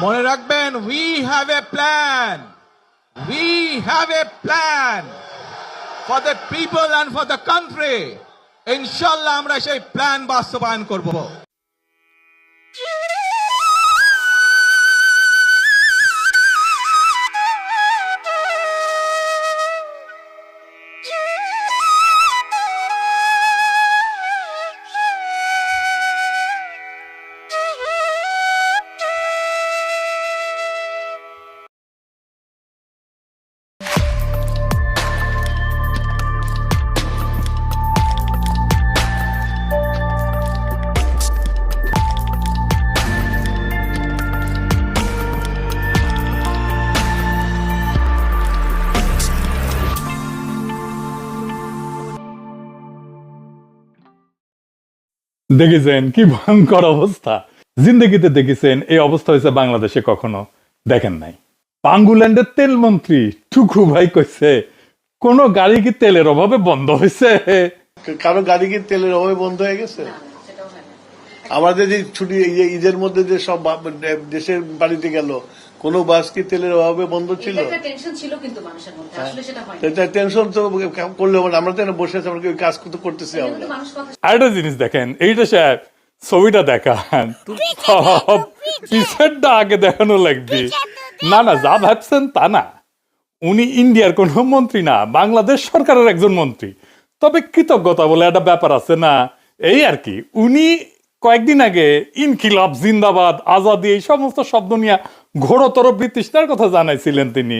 মনে রাখবেন, we have a plan. We have a plan for the people and for the country. ইনশাআল্লাহ আমরা সেই প্ল্যান বাস্তবায়ন করব। দেখেছেন কি ভয়ঙ্কর অবস্থা? জিন্দগিতে দেখেছেন এই অবস্থা হয়েছে বাংলাদেশে? কখনো দেখেন নাই। পাঙ্গুল্যান্ডের তেল মন্ত্রী টুকু ভাই কইছে কোন গাড়ি কি তেলের অভাবে বন্ধ হয়েছে? কারো গাড়ি কি তেলের অভাবে বন্ধ হয়ে গেছে? আমাদের যে ছুটি ঈদের মধ্যে যে সব দেশের বাড়িতে গেল, কোন বাস কি তেলের অভাবে বন্ধ ছিল? টেনশন তো করলে আমরা তো বসে আছি, আমরা কাজ করতেছি। আমরা আরেকটা জিনিস দেখেন, এইটা সাহেব ছবিটা দেখান, পিছেরটা আগে দেখানো লাগবে। না না, যা ভাবছেন তা না। উনি ইন্ডিয়ার কোন মন্ত্রী না, বাংলাদেশ সরকারের একজন মন্ত্রী। তবে কৃতজ্ঞতা বলে একটা ব্যাপার আছে না, এই আর কি। উনি কয়েকদিন আগে ইনকিলাব জিন্দাবাদ আজাদি এই সমস্ত শব্দ নিয়ে ঘোরতর বিতৃষ্ণার কথা জানাইছিলেন তিনি।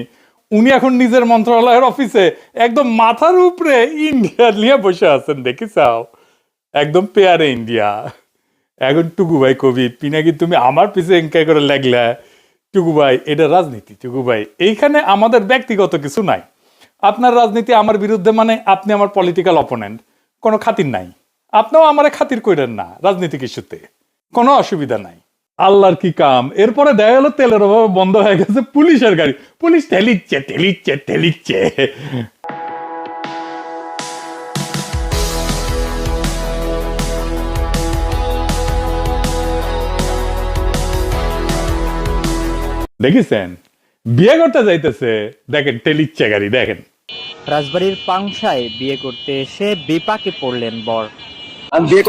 উনি এখন নিজের মন্ত্রণালয়ের অফিসে একদম মাথার উপরে ইন্ডিয়া নিয়ে বসে আছেন, দেখিসাও একদম পেয়ারে ইন্ডিয়া। এখন টুকু ভাই কবি পিনাকি, তুমি আমার পিছে এঙ্কাই করে লাগলা। টুকু ভাই, এটা রাজনীতি। টুকু ভাই, এইখানে আমাদের ব্যক্তিগত কিছু নাই। আপনার রাজনীতি আমার বিরুদ্ধে মানে আপনি আমার পলিটিক্যাল অপোনেন্ট, কোনো খাতির নাই। আপনিও আমারে খাতির করেন না রাজনীতিক ইস্যুতে, কোনো অসুবিধা নাই। আল্লাহর কি কাম! এরপরে দেখা গেল তেলের অভাবে বন্ধ হয়ে গেছে পুলিশের গাড়ি। পুলিশ ঠেলিচ্ছে ঠেলিচ্ছে ঠেলিচ্ছে। দেখেছেন, বিয়ে করতে যাইতেছে, দেখেন ঠেলিচ্ছে গাড়ি। দেখেন রাজবাড়ির পাংশায় বিয়ে করতে এসে বিপাকে পড়লেন বর। আমি বিয়ে